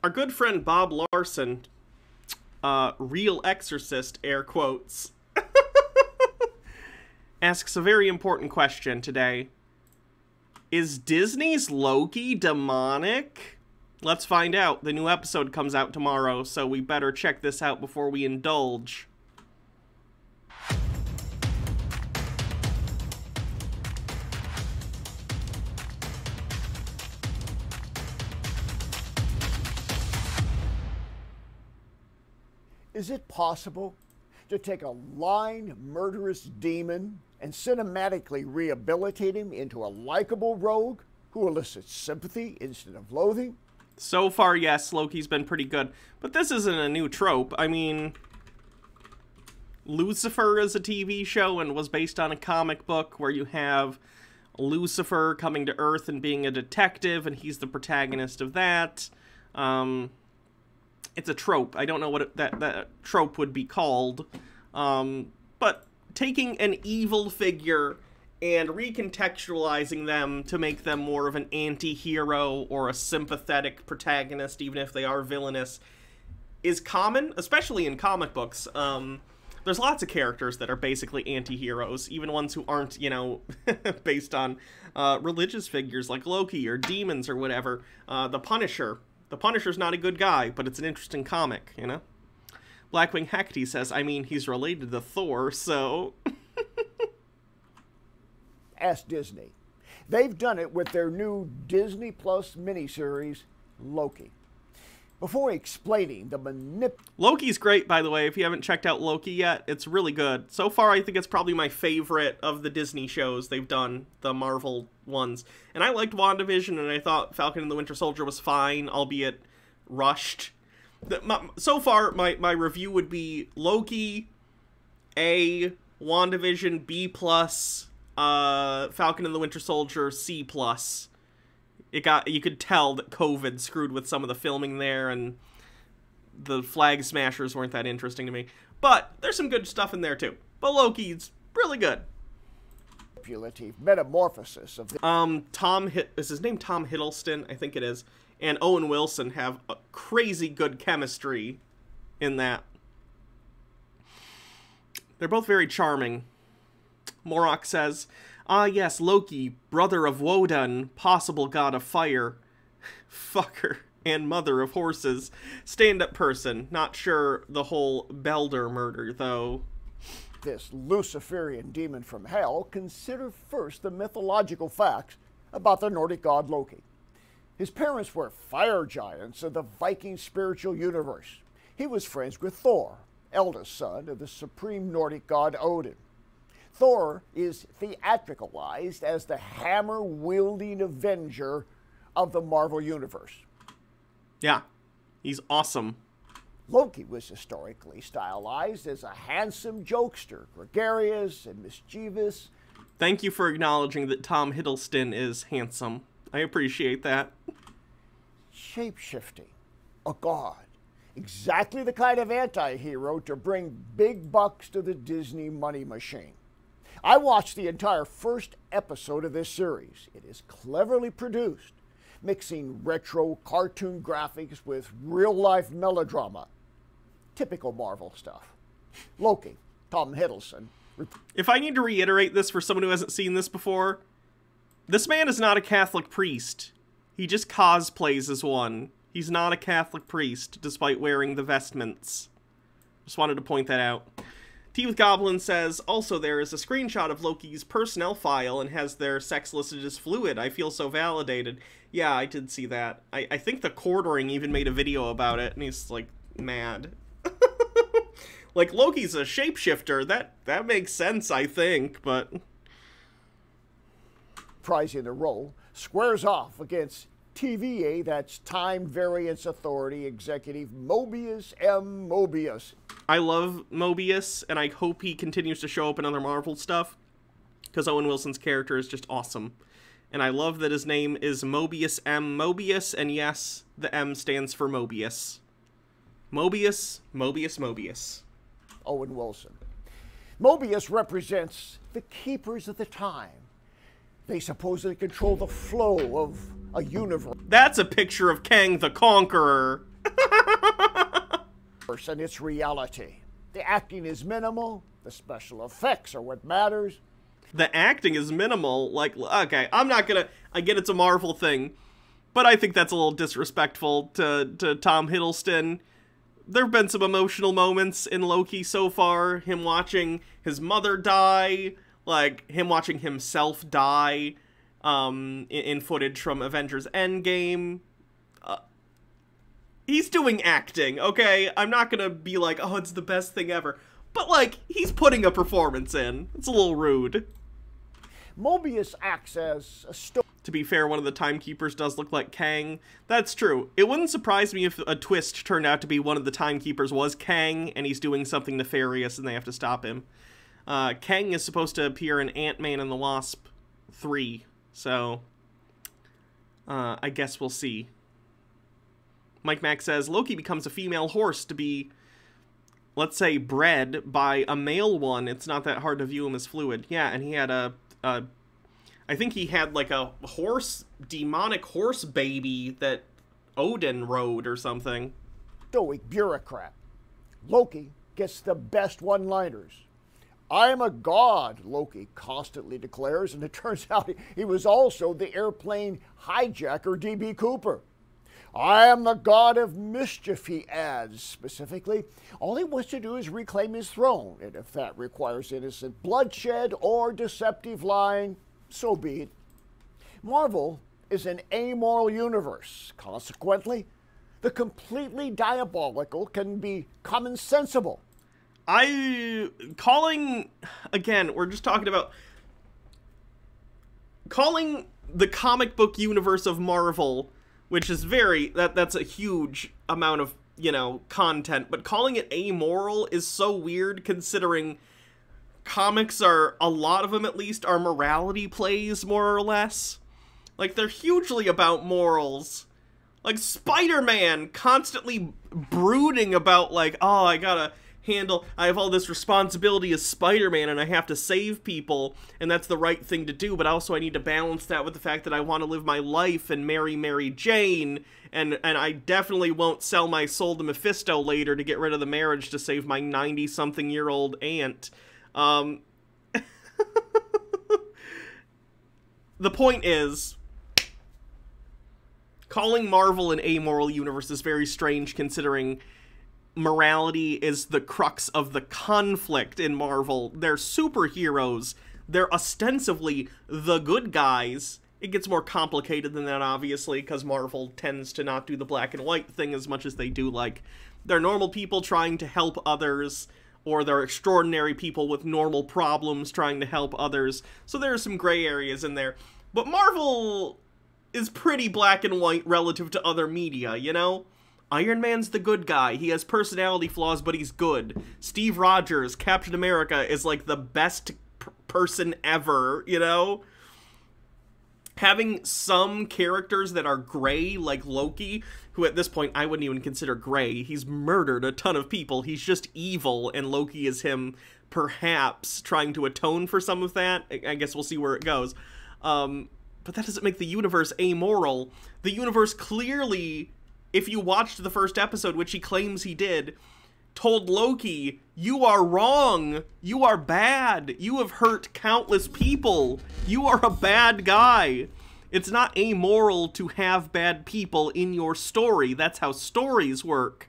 Our good friend Bob Larson, real exorcist, air quotes, asks a very important question today. Is Disney's Loki demonic? Let's find out. The new episode comes out tomorrow, so we better check this out before we indulge. Is it possible to take a lying, murderous demon and cinematically rehabilitate him into a likable rogue who elicits sympathy instead of loathing? So far, yes, Loki's been pretty good. But this isn't a new trope. I mean, Lucifer is a TV show and was based on a comic book where you have Lucifer coming to Earth and being a detective, and he's the protagonist of that. It's a trope. I don't know what that trope would be called. But taking an evil figure and recontextualizing them to make them more of an anti-hero or a sympathetic protagonist, even if they are villainous, is common, especially in comic books. There's lots of characters that are basically anti-heroes, even ones who aren't, you know, based on religious figures like Loki or demons or whatever. The Punisher. The Punisher's not a good guy, but it's an interesting comic, you know? Blackwing Hecate says, I mean, he's related to Thor, so... Ask Disney. They've done it with their new Disney Plus miniseries, Loki. Before explaining the Loki's great, by the way. If you haven't checked out Loki yet, it's really good. So far, I think it's probably my favorite of the Disney shows they've done, the Marvel ones. And I liked WandaVision, and I thought Falcon and the Winter Soldier was fine, albeit rushed. So far, my review would be Loki, A, WandaVision, B+, Falcon and the Winter Soldier, C+. You could tell that COVID screwed with some of the filming there, and the Flag Smashers weren't that interesting to me. But there's some good stuff in there too. But Loki's really good. Manipulative metamorphosis of the is his name Tom Hiddleston? I think it is. And Owen Wilson have a crazy good chemistry in that. They're both very charming. Morok says, ah yes, Loki, brother of Woden, possible god of fire, fucker, and mother of horses. Stand-up person. Not sure the whole Belder murder, though. This Luciferian demon from hell, consider first the mythological facts about the Nordic god Loki. His parents were fire giants of the Viking spiritual universe. He was friends with Thor, eldest son of the supreme Nordic god Odin. Thor is theatricalized as the hammer-wielding avenger of the Marvel Universe. Yeah, he's awesome. Loki was historically stylized as a handsome jokester, gregarious and mischievous. Thank you for acknowledging that Tom Hiddleston is handsome. I appreciate that. Shape-shifting, a god. Exactly the kind of anti-hero to bring big bucks to the Disney money machine. I watched the entire first episode of this series. It is cleverly produced, mixing retro cartoon graphics with real-life melodrama. Typical Marvel stuff. Loki, Tom Hiddleston. If I need to reiterate this for someone who hasn't seen this before, this man is not a Catholic priest. He just cosplays as one. He's not a Catholic priest, despite wearing the vestments. Just wanted to point that out. Tea with Goblin says, also there is a screenshot of Loki's personnel file and has their sex listed as fluid. I feel so validated. Yeah, I did see that. I think the Quartering even made a video about it, and he's, like, mad. Like, Loki's a shapeshifter. That makes sense, I think, but... Prizing the role, squares off against TVA, that's Time Variance Authority Executive Mobius M. Mobius. I love Mobius, and I hope he continues to show up in other Marvel stuff, because Owen Wilson's character is just awesome. And I love that his name is Mobius M. Mobius, and yes, the M stands for Mobius. Mobius, Mobius, Mobius. Owen Wilson. Mobius represents the keepers of the time. They supposedly control the flow of a universe. That's a picture of Kang the Conqueror. And its reality. The acting is minimal, the special effects are what matters. The acting is minimal, like, okay, I'm not gonna, I get it's a Marvel thing, but I think that's a little disrespectful to Tom Hiddleston. There have been some emotional moments in Loki so far, him watching his mother die, like, him watching himself die, in footage from Avengers Endgame. He's doing acting, okay? I'm not gonna be like, oh, it's the best thing ever. But, like, he's putting a performance in. It's a little rude. Mobius acts as a To be fair, one of the Timekeepers does look like Kang. That's true. It wouldn't surprise me if a twist turned out to be one of the Timekeepers was Kang, and he's doing something nefarious and they have to stop him. Kang is supposed to appear in Ant-Man and the Wasp 3, so I guess we'll see. Mike Mack says, Loki becomes a female horse to be, let's say, bred by a male one. It's not that hard to view him as fluid. Yeah, and he had I think he had like a demonic horse baby that Odin rode or something. Stoic bureaucrat. Loki gets the best one-liners. I am a god, Loki constantly declares, and it turns out he was also the airplane hijacker D.B. Cooper. I am the god of mischief, he adds specifically. All he wants to do is reclaim his throne, and if that requires innocent bloodshed or deceptive lying, so be it. Marvel is an amoral universe. Consequently, the completely diabolical can be commonsensible. Again, we're just talking about calling the comic book universe of Marvel, which is that's a huge amount of, content, but calling it amoral is so weird considering comics are, a lot of them at least, are morality plays, more or less. Like, they're hugely about morals. Like, Spider-Man constantly brooding about, like, oh, I have all this responsibility as Spider-Man and I have to save people, and that's the right thing to do, but also I need to balance that with the fact that I want to live my life and marry Mary Jane, and I definitely won't sell my soul to Mephisto later to get rid of the marriage to save my 90-something-year-old aunt. The point is, calling Marvel an amoral universe is very strange considering morality is the crux of the conflict in Marvel. They're superheroes. They're ostensibly the good guys. It gets more complicated than that, obviously, because Marvel tends to not do the black and white thing as much as they do, like, they're normal people trying to help others, or they're extraordinary people with normal problems trying to help others. So there are some gray areas in there. But Marvel is pretty black and white relative to other media, Iron Man's the good guy. He has personality flaws, but he's good. Steve Rogers, Captain America, is like the best person ever, Having some characters that are gray, like Loki, who at this point I wouldn't even consider gray. He's murdered a ton of people. He's just evil, and Loki is him perhaps trying to atone for some of that. I guess we'll see where it goes. But that doesn't make the universe amoral. The universe clearly, if you watched the first episode, which he claims he did, told Loki, you are wrong, you are bad, you have hurt countless people, you are a bad guy. It's not amoral to have bad people in your story. That's how stories work.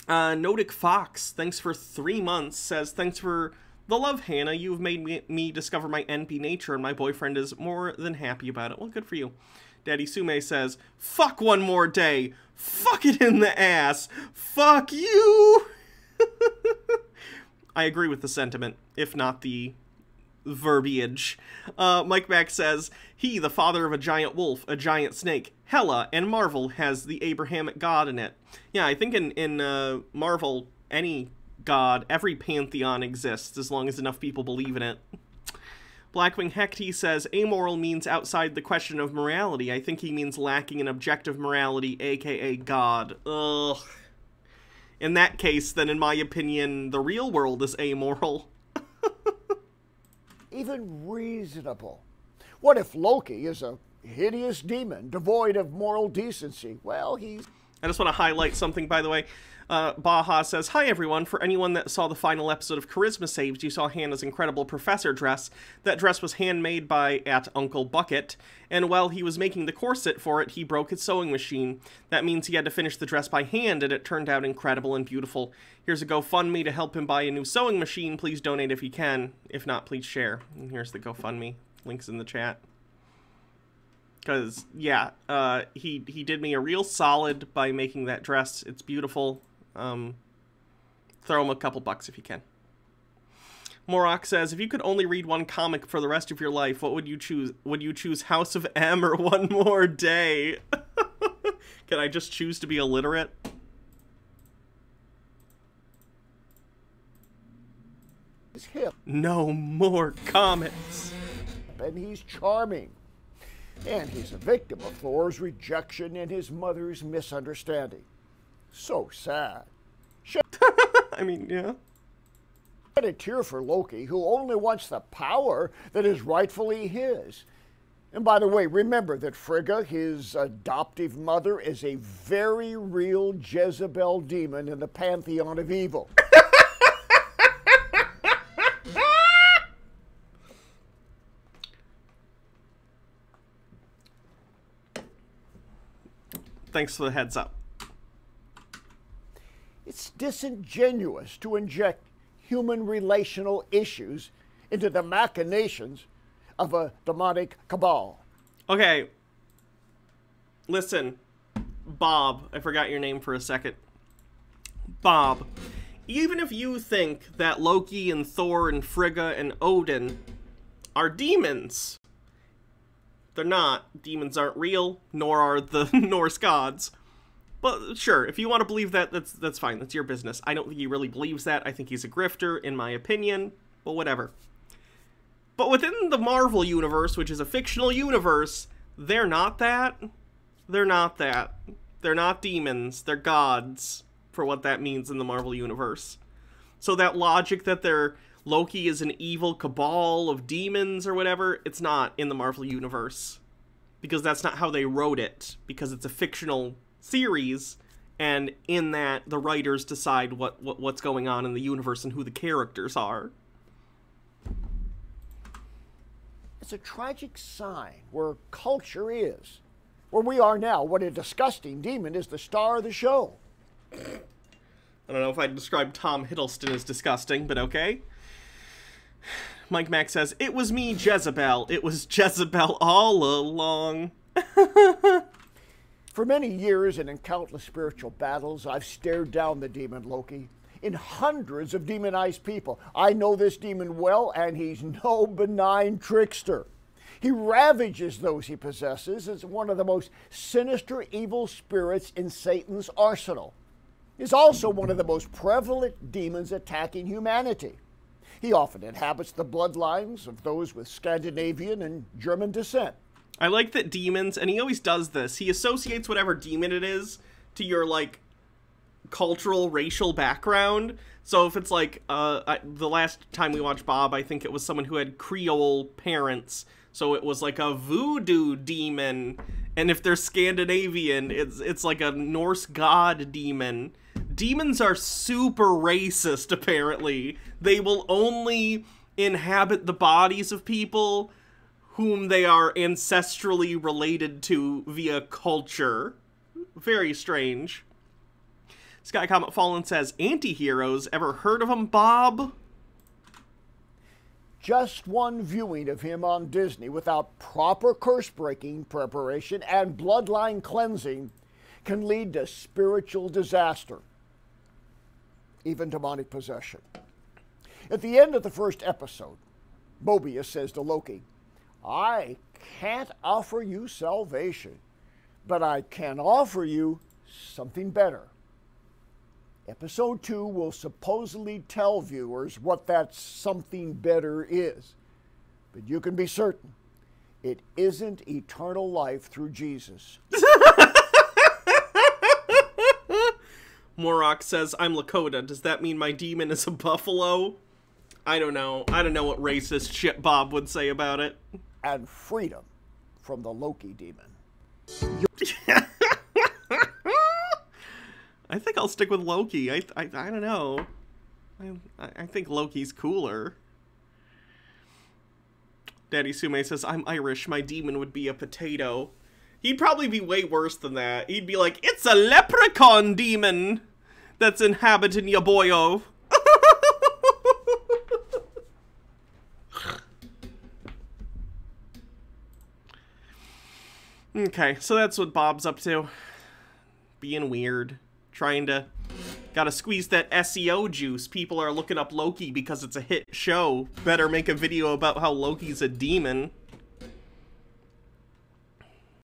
Nodic Fox, thanks for 3 months, says, thanks for the love, Hannah. You've made me discover my NP nature, and my boyfriend is more than happy about it. Well, good for you. Daddy Sume says, fuck one more day. Fuck it in the ass. Fuck you. I agree with the sentiment, if not the verbiage. Mike Mack says, he, the father of a giant wolf, a giant snake, Hela, and Marvel has the Abrahamic god in it. Yeah, I think in Marvel, any god, every pantheon exists as long as enough people believe in it. Blackwing Hecty says, amoral means outside the question of morality. I think he means lacking in objective morality, aka God. Ugh. In that case, then in my opinion, the real world is amoral. Even reasonable. What if Loki is a hideous demon devoid of moral decency. Well, he's... I just want to highlight something, by the way. Baha says, "Hi everyone, for anyone that saw the final episode of Charisma Saves, you saw Hannah's incredible professor dress. That dress was handmade by @Uncle Bucket, and while he was making the corset for it, he broke his sewing machine. That means he had to finish the dress by hand, and it turned out incredible and beautiful. Here's a GoFundMe to help him buy a new sewing machine. Please donate if you can. If not, please share." And here's the GoFundMe. Links in the chat. Because, yeah, he did me a real solid by making that dress. It's beautiful. Throw him a couple bucks if you can. Morok says, "If you could only read one comic for the rest of your life, what would you choose? Would you choose House of M or One More Day?" Can I just choose to be illiterate? It's him. No more comics. And he's charming. And he's a victim of Thor's rejection and his mother's misunderstanding. So sad. I mean, yeah. Shed a tear for Loki, who only wants the power that is rightfully his. And by the way, remember that Frigga, his adoptive mother, is a very real Jezebel demon in the pantheon of evil. Thanks for the heads up. It's disingenuous to inject human relational issues into the machinations of a demonic cabal. Okay. Listen, Bob, I forgot your name for a second. Bob, even if you think that Loki and Thor and Frigga and Odin are demons, they're not. Demons aren't real, nor are the Norse gods. But sure, if you want to believe that, that's fine. That's your business. I don't think he really believes that. I think he's a grifter, in my opinion. But whatever. But within the Marvel universe, which is a fictional universe, they're not that. They're not that. They're not demons. They're gods, for what that means in the Marvel universe. So that logic that Loki is an evil cabal of demons or whatever, it's not in the Marvel universe. Because that's not how they wrote it. Because it's a fictional series, and in that the writers decide what's going on in the universe and who the characters are. It's a tragic sign where culture is. Where we are now, what a disgusting demon is the star of the show. I don't know if I'd describe Tom Hiddleston as disgusting, but okay. Mike Mack says, "It was me, Jezebel. It was Jezebel all along." For many years and in countless spiritual battles, I've stared down the demon Loki in hundreds of demonized people. I know this demon well, and he's no benign trickster. He ravages those he possesses as one of the most sinister evil spirits in Satan's arsenal. He's also one of the most prevalent demons attacking humanity. He often inhabits the bloodlines of those with Scandinavian and German descent. I like that demons, and he always does this, he associates whatever demon it is to your, like, cultural, racial background. So if it's like, the last time we watched Bob, I think it was someone who had Creole parents, so it was like a voodoo demon. And if they're Scandinavian, it's like a Norse god demon. Demons are super racist, apparently. They will only inhabit the bodies of people whom they are ancestrally related to via culture. Very strange. Sky Comet Fallen says, "Anti-heroes, ever heard of them, Bob?" Just one viewing of him on Disney without proper curse-breaking preparation and bloodline cleansing can lead to spiritual disaster, even demonic possession. At the end of the first episode, Mobius says to Loki, "I can't offer you salvation, but I can offer you something better." Episode 2 will supposedly tell viewers what that something better is. But you can be certain, it isn't eternal life through Jesus. Morok says, "I'm Lakota. Does that mean my demon is a buffalo?" I don't know. I don't know what racist shit Bob would say about it. And freedom from the Loki demon. I think I'll stick with Loki. I don't know. I think Loki's cooler. Daddy Sume says, I'm Irish. My demon would be a potato. He'd probably be way worse than that. He'd be like, it's a leprechaun demon that's inhabiting your boyo. Okay, so that's what Bob's up to. Being weird. Trying to... Gotta squeeze that SEO juice. People are looking up Loki because it's a hit show. Better make a video about how Loki's a demon.